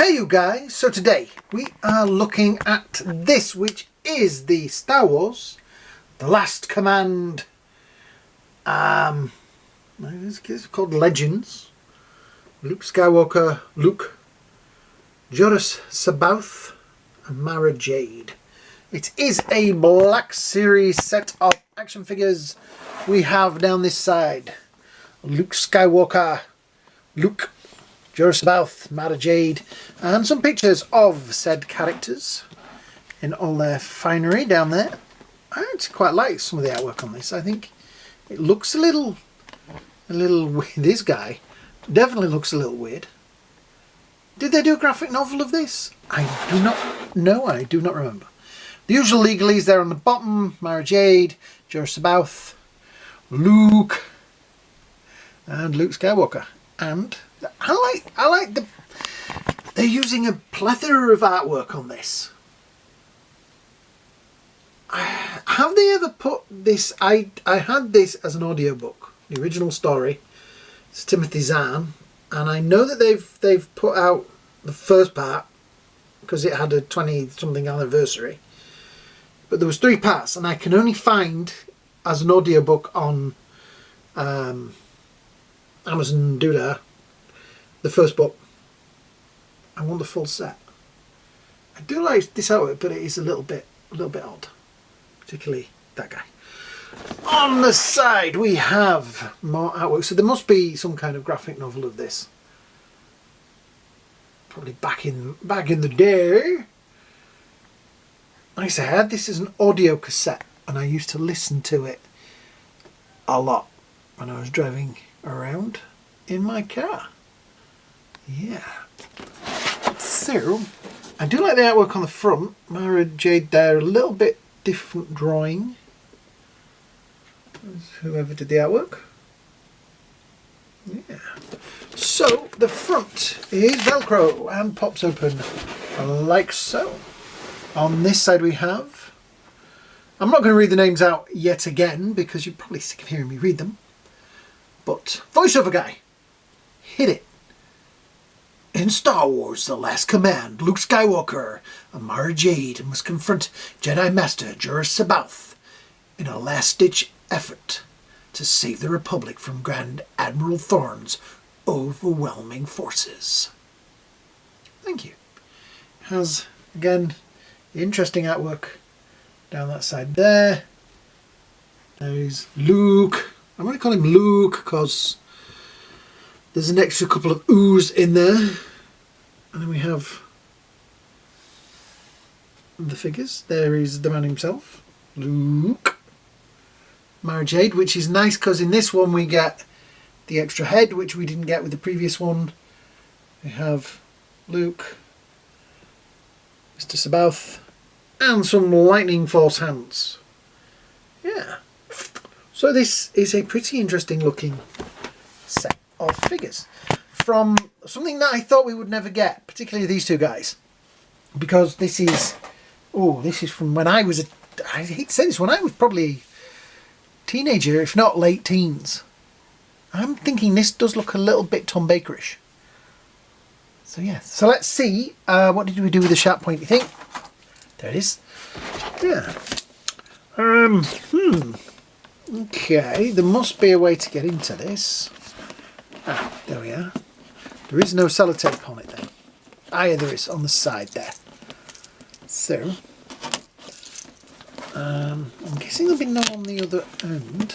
Hey you guys, so today we are looking at this, which is the Star Wars The Last Command, it's called Legends, Luke Skywalker, Joruus C'baoth and Mara Jade. It is a Black Series set of action figures. We have down this side Luke Skywalker, Joruus C'baoth, Mara Jade, and some pictures of said characters in all their finery down there. I actually quite like some of the artwork on this. I think it looks a little weird. This guy definitely looks a little weird. Did they do a graphic novel of this? I do not know. I do not remember. The usual legalese there on the bottom: Mara Jade, Joruus C'baoth, Luke, and Luke Skywalker. And I like they're using a plethora of artwork on this. Have they ever put this? I had this as an audiobook, the original story. It's Timothy Zahn, and I know that they've put out the first part because it had a 20-something anniversary. But there was 3 parts, and I can only find as an audiobook on Amazon Doodah the first book. I want the full set. I do like this artwork, but it is a little bit odd, particularly that guy. On the side we have more artwork, so there must be some kind of graphic novel of this. Probably back in the day. Like I say, I had this as an audio cassette, and I used to listen to it a lot when I was driving around in my car. Yeah. So, I do like the artwork on the front. Mara Jade there, a little bit different drawing. Whoever did the artwork. Yeah. So, the front is Velcro and pops open like so. On this side we have, I'm not going to read the names out yet again because you're probably sick of hearing me read them. But, voiceover guy, hit it. In Star Wars The Last Command, Luke Skywalker and Mara Jade must confront Jedi Master Joruus C'baoth in a last-ditch effort to save the Republic from Grand Admiral Thrawn's overwhelming forces. Thank you. Has, again, interesting artwork down that side there. There's Luke. I'm going to call him Luke because there's an extra couple of oohs in there. And then we have the figures. There is the man himself, Luke. Mara Jade, which is nice because in this one we get the extra head, which we didn't get with the previous one. We have Luke, Mr. C'baoth, and some lightning force hands. Yeah. So this is a pretty interesting looking set of figures from something that I thought we would never get, particularly these two guys, because this is from when I was I hate to say this, when I was probably a teenager, if not late teens. I'm thinking this does look a little bit Tom Bakerish. So yeah, so let's see, what did we do with the sharp point, you think? There it is. Yeah. Okay, there must be a way to get into this. Ah, there we are. There is no sellotape on it then. Ah, yeah, there is on the side there. So, I'm guessing there'll be none on the other end.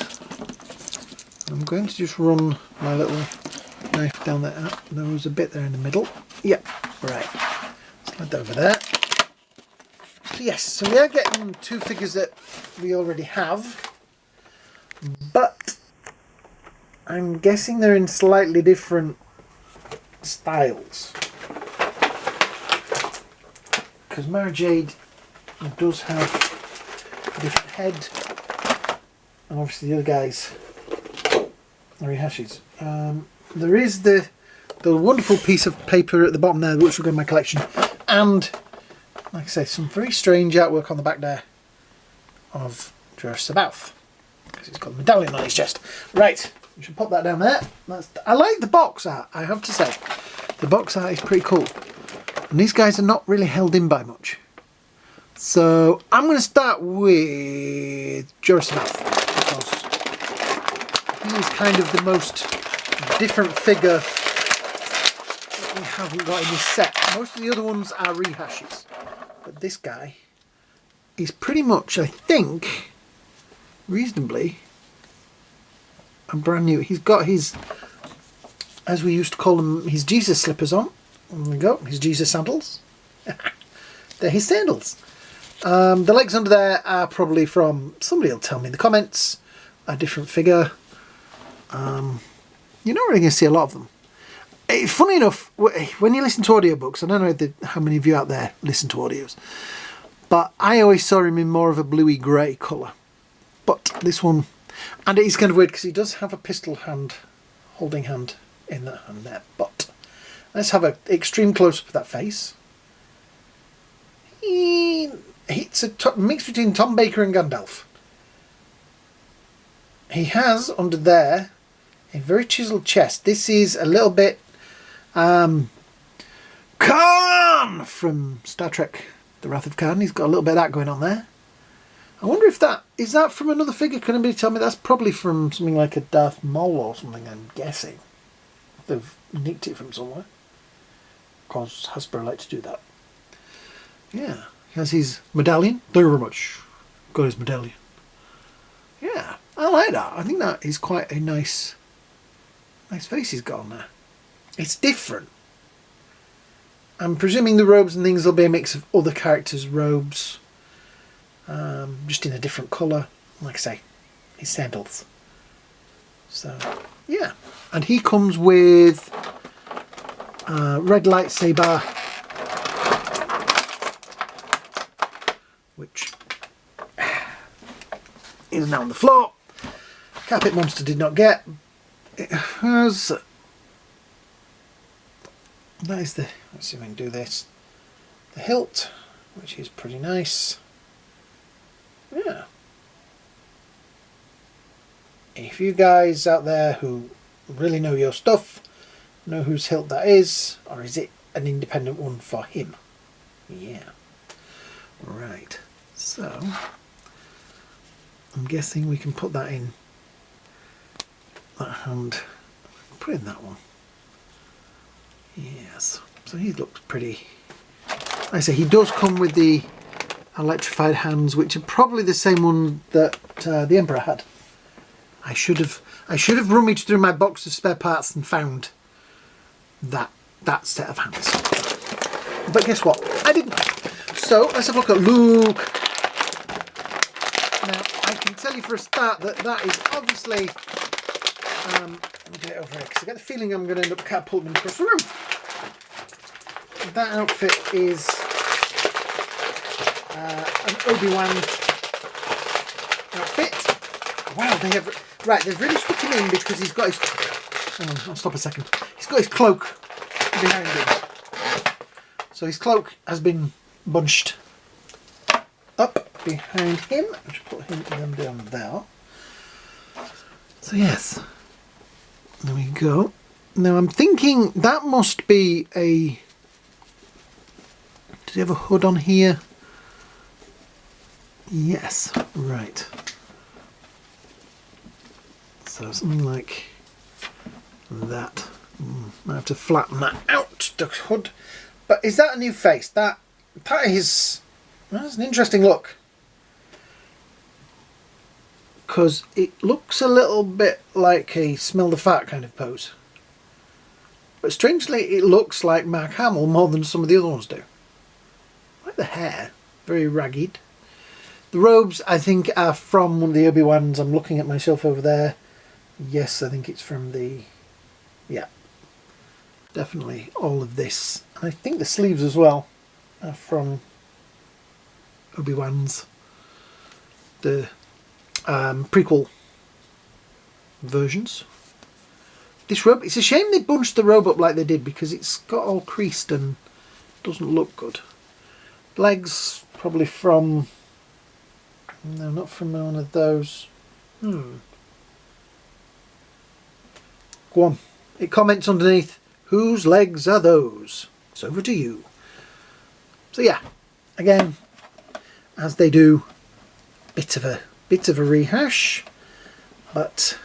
I'm going to just run my little knife down there. Ah, there was a bit there in the middle. Yep, right. Slide that over there. So yes, so we are getting 2 figures that we already have. But I'm guessing they're in slightly different styles. Because Mara Jade does have a different head. And obviously the other guys are rehashes. There is the wonderful piece of paper at the bottom there, which will go in my collection. And, like I say, some very strange artwork on the back there of Joruus C'baoth, because he's got a medallion on his chest. Right, we should pop that down there. I like the box art, I have to say. The box art is pretty cool. And these guys are not really held in by much. So I'm going to start with Joruus C'baoth, because he is kind of the most different figure that we haven't got in this set. Most of the other ones are rehashes, but this guy is pretty much, I think, reasonably a brand new. He's got his, as we used to call them, his Jesus slippers on. There we go, his Jesus sandals. They're his sandals. The legs under there are probably from, somebody will tell me in the comments, a different figure. You're not really going to see a lot of them. Funny enough, when you listen to audiobooks, I don't know how many of you out there listen to audios, but I always saw him in more of a bluey grey colour. But this one, and it is kind of weird because he does have a pistol hand, holding hand in that hand there. But let's have an extreme close-up of that face. It's a mix between Tom Baker and Gandalf. He has under there a very chiselled chest. This is a little bit Khan from Star Trek The Wrath of Khan. He's got a little bit of that going on there. I wonder if that is that from another figure. Can anybody tell me? That's probably from something like a Darth Maul or something, I'm guessing. They've nicked it from somewhere, because Hasbro like to do that. Yeah, he has his medallion. Thank you very much. Got his medallion. Yeah, I like that. I think that is quite a nice face he's got on there. It's different. I'm presuming the robes and things will be a mix of other characters' robes, just in a different colour. Like I say, his sandals. So, yeah. And he comes with red lightsaber, which is now on the floor. Carpet Monster did not get. It has... That is the... Let's see if I can do this. The hilt, which is pretty nice. Yeah. If you guys out there who really know your stuff, know whose hilt that is, or is it an independent one for him? Yeah. Right. So, I'm guessing we can put that in that hand. Put in that one. Yes. So he looks pretty... Like I say, he does come with the electrified hands, which are probably the same one that the Emperor had. I should have rummaged through my box of spare parts and found that set of hands. But guess what? I didn't. So let's have a look at Luke. Now I can tell you for a start that is obviously. Let me get it over here because I get the feeling I'm going to end up catapulting across the room. That outfit is an Obi-Wan outfit. Wow, they have... Right, they've really stuck him in because he's got his... Hang on, I'll stop a second. He's got his cloak behind him. So his cloak has been bunched up behind him. I'll just put him down there. So yes, there we go. Now I'm thinking that must be a... Does he have a hood on here? Yes, right. So something like that. I have to flatten that out, the hood. But is that a new face? That is... That's an interesting look. Because it looks a little bit like a smell the fat kind of pose. But strangely, it looks like Mark Hamill more than some of the other ones do. I like the hair. Very ragged. The robes, I think, are from one of the Obi-Wans. I'm looking at myself over there. Yes, I think it's from the... Yeah. Definitely all of this. And I think the sleeves as well are from Obi-Wan's. The prequel versions. This robe, it's a shame they bunched the robe up like they did because it's got all creased and doesn't look good. Legs, probably from... No, not from one of those. Go on. It comments underneath, whose legs are those? It's over to you. So yeah, again, as they do, bit of a rehash, but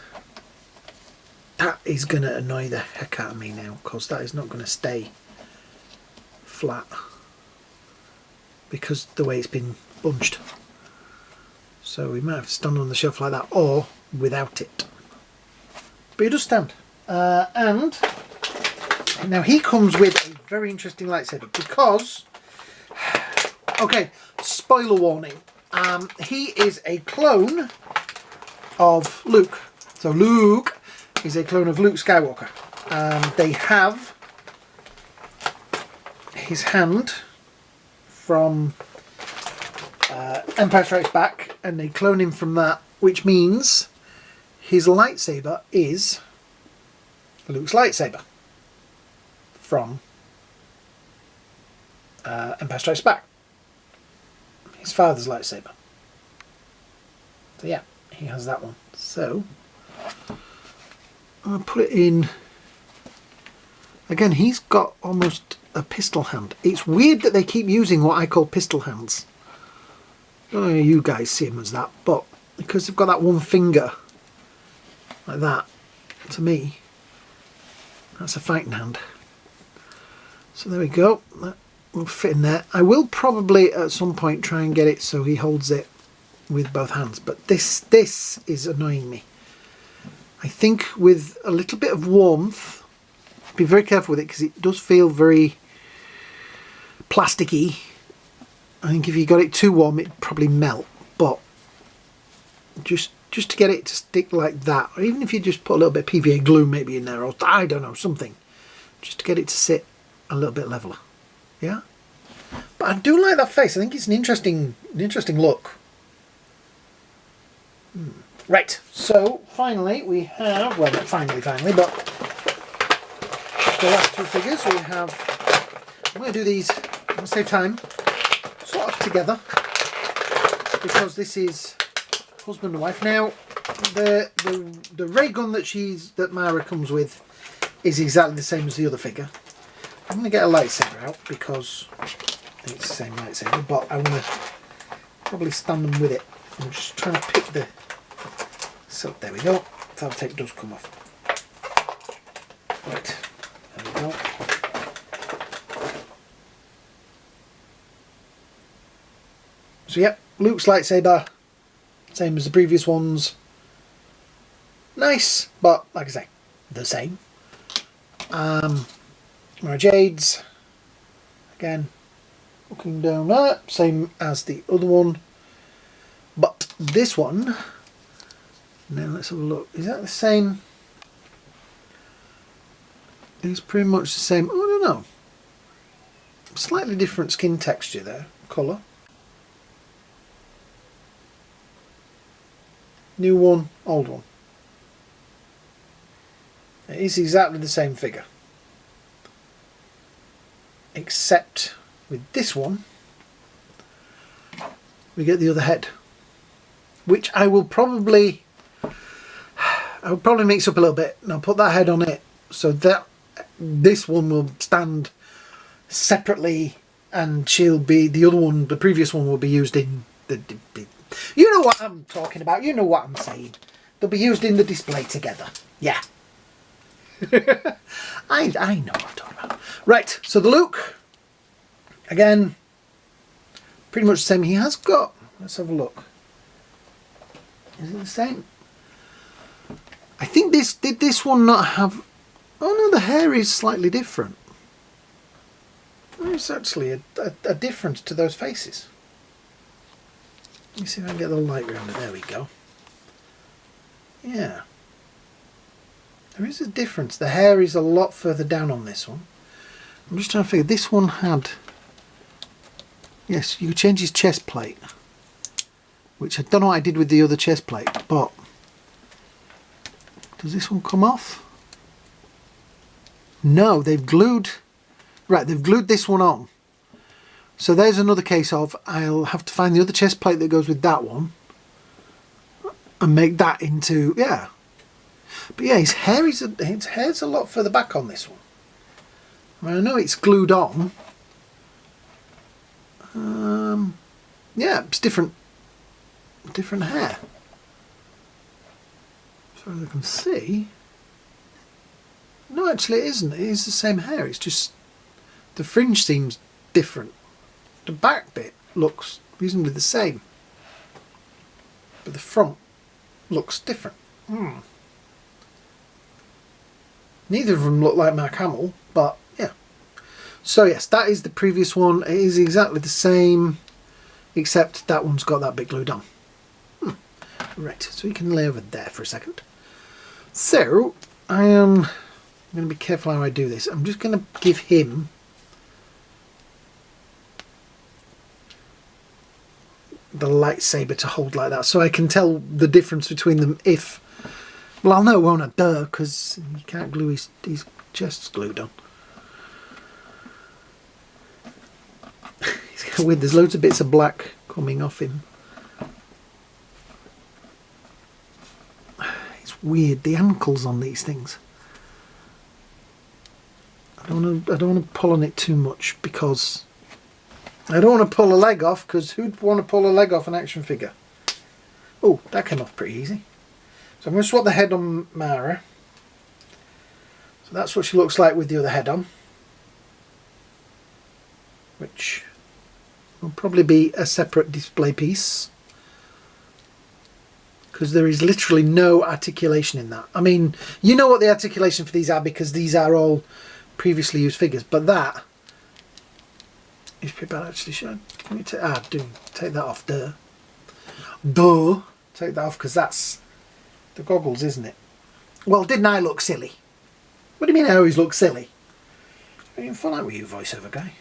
that is going to annoy the heck out of me now, because that is not going to stay flat because the way it's been bunched. So we might have to stand on the shelf like that, or without it. But it does stand. And now he comes with a very interesting lightsaber because, okay, spoiler warning, he is a clone of Luke. So Luke is a clone of Luke Skywalker. They have his hand from Empire Strikes Back, and they clone him from that, which means his lightsaber is Luke's lightsaber from Empire Strikes Back. His father's lightsaber. So yeah, he has that one. So I'm going to put it in. Again, he's got almost a pistol hand. It's weird that they keep using what I call pistol hands. I don't know if you guys see them as that, but because they've got that one finger like that, to me, that's a fighting hand. So there we go. That will fit in there. I will probably at some point try and get it so he holds it with both hands, but this is annoying me. I think with a little bit of warmth, be very careful with it because it does feel very plasticky. I think if you got it too warm it'd probably melt, but just to get it to stick like that, or even if you just put a little bit of PVA glue maybe in there, or I don't know, something, just to get it to sit a little bit leveler. Yeah, but I do like that face. I think it's an interesting look. Right, so finally we have, well not finally, but the last two figures we have, I'm going to do these, I'm going to save time, sort of together, because this is husband and wife. Now, the ray gun that Mara comes with is exactly the same as the other figure. I'm going to get a lightsaber out because it's the same lightsaber, but I want to probably stand them with it. I'm just trying to pick the... So there we go. That tape does come off. Right, there we go. So yep, Luke's lightsaber, same as the previous ones. Nice, but like I say, the same. Jade's, again, looking down there, same as the other one. But this one, now let's have a look. Is that the same? It's pretty much the same. Oh, I don't know. Slightly different skin texture there, colour. New one, old one. It is exactly the same figure. Except with this one, we get the other head. Which I will probably mix up a little bit, and I'll put that head on it so that this one will stand separately, and she'll be, the other one, the previous one will be used in the you know what I'm talking about, you know what I'm saying. They'll be used in the display together. Yeah. I know what I'm talking about. Right, so the Luke, again, pretty much the same. He has got, let's have a look. Is it the same? I think did this one not have... Oh no, the hair is slightly different. There's actually a difference to those faces. Let me see if I can get the light around it. There we go. Yeah. There is a difference. The hair is a lot further down on this one. I'm just trying to figure. This one had... Yes, you could change his chest plate. Which I don't know what I did with the other chest plate, but... Does this one come off? No, they've glued... Right, they've glued this one on. So there's another case of, I'll have to find the other chest plate that goes with that one. And make that into... Yeah. But yeah, his hair's a lot further back on this one. I mean, I know it's glued on. Yeah, it's different hair. As far as I can see. No, actually it isn't. It is the same hair. It's just the fringe seems different. The back bit looks reasonably the same, but the front looks different. Neither of them look like Mark Hamill, but yeah. So yes, that is the previous one. It is exactly the same, except that one's got that bit glued on. Right, so we can lay over there for a second. So I am going to be careful how I do this. I'm just going to give him the lightsaber to hold like that, so I can tell the difference between them if... Well, I'll know, won't I? Duh, because you can't glue his chest's glued on. He's kind of weird. There's loads of bits of black coming off him. It's weird, the ankles on these things. I don't want to pull on it too much, because I don't want to pull a leg off, because who'd want to pull a leg off an action figure? Oh, that came off pretty easy. So I'm going to swap the head on Mara. So that's what she looks like with the other head on, which will probably be a separate display piece, because there is literally no articulation in that. I mean, you know what the articulation for these are, because these are all previously used figures, but that is pretty bad actually. Should I take that off? Duh. Take that off, because that's the goggles, isn't it? Well, didn't I look silly? What do you mean I always look silly? Are you fun out with you, voiceover guy?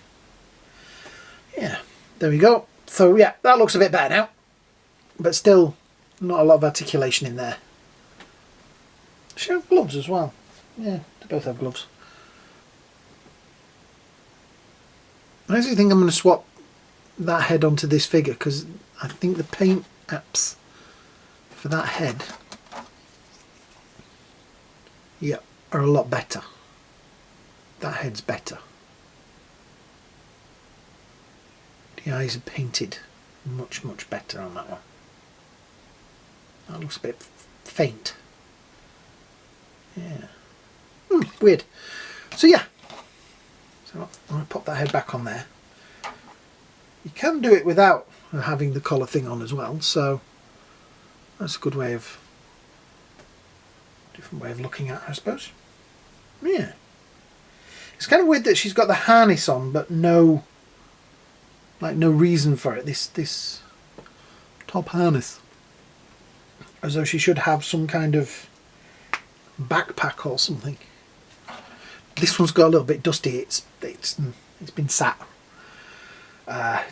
Yeah, there we go. So yeah, that looks a bit better now, but still not a lot of articulation in there. She have gloves as well. Yeah, they both have gloves. I actually think I'm going to swap that head onto this figure, because I think the paint apps for that head, yeah, are a lot better. That head's better. The eyes are painted much, much better on that one. That looks a bit faint. Yeah. Weird. So yeah. So I'm going to pop that head back on there. You can do it without having the collar thing on as well, so that's a good way of... different way of looking at her, I suppose. Yeah. It's kind of weird that she's got the harness on, but no... like no reason for it. This top harness. As though she should have some kind of backpack or something. This one's got a little bit dusty. It's been sat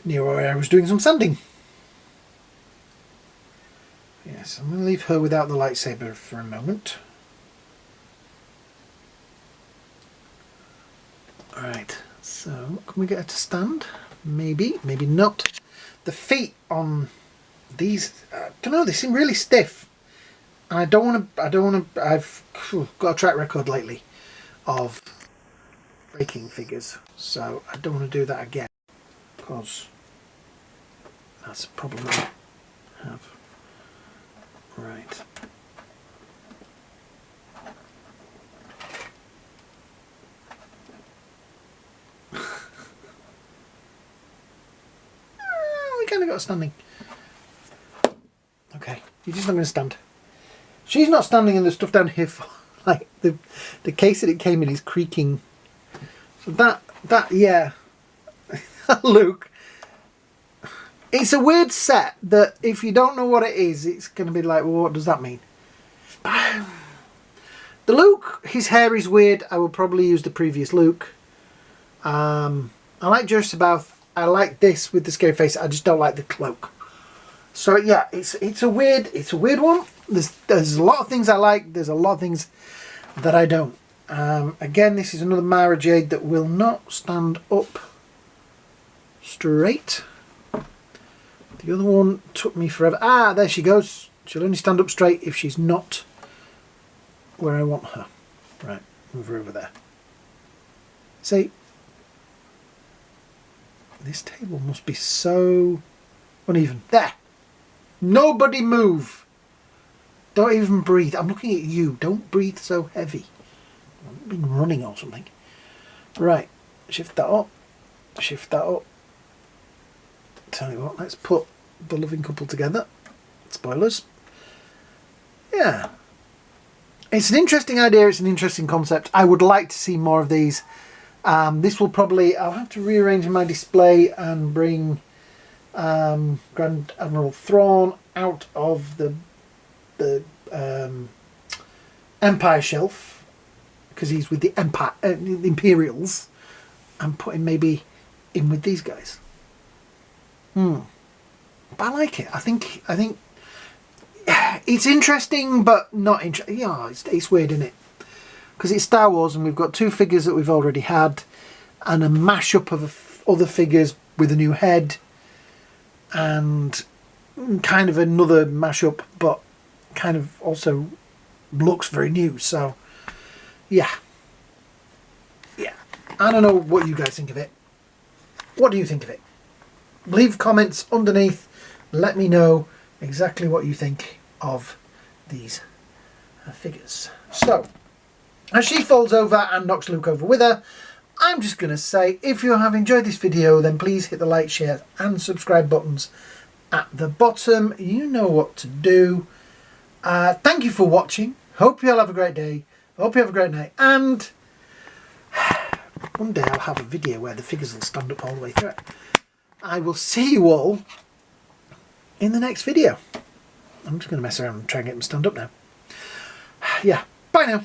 near where I was doing some sanding. Yes, I'm going to leave her without the lightsaber for a moment. Alright, so can we get her to stand? Maybe, maybe not. The feet on these, I don't know, they seem really stiff. And I don't want to, I've got a track record lately of breaking figures, so I don't want to do that again, because that's a problem I have. Right. We kind of got standing. Okay, you're just not going to stand. She's not standing, and the stuff down here, like the case that it came in is creaking. So that yeah, Luke. It's a weird set that if you don't know what it is, it's going to be like, well, what does that mean? The Luke, his hair is weird. I will probably use the previous Luke. I like Joruus C'baoth. I like this with the scary face. I just don't like the cloak. So yeah, it's a weird one. There's a lot of things I like. There's a lot of things that I don't. Again, this is another Mara Jade that will not stand up straight. The other one took me forever. Ah, there she goes. She'll only stand up straight if she's not where I want her. Right, move her over there. See? This table must be so uneven. There. Nobody move. Don't even breathe. I'm looking at you. Don't breathe so heavy. I've been running or something. Right. Shift that up. Shift that up. Tell you what, let's put the loving couple together. Spoilers. Yeah. It's an interesting idea. It's an interesting concept. I would like to see more of these. This will probably... I'll have to rearrange my display and bring Grand Admiral Thrawn out of the Empire shelf, because he's with the Empire, the Imperials, and put him maybe in with these guys. But I like it. I think it's interesting, but not interesting. Yeah, it's weird, isn't it? Because it's Star Wars, and we've got two figures that we've already had, and a mashup of other figures with a new head, and kind of another mashup, but kind of also looks very new. So yeah, I don't know what you guys think of it. What do you think of it? Leave comments underneath. Let me know exactly what you think of these figures. So as she folds over and knocks Luke over with her, I'm just going to say, if you have enjoyed this video, then please hit the like, share and subscribe buttons at the bottom. You know what to do. Thank you for watching. Hope you all have a great day. Hope you have a great night. And one day I'll have a video where the figures will stand up all the way through it. I will see you all in the next video. I'm just going to mess around and try and get them stand up now. Yeah, bye now.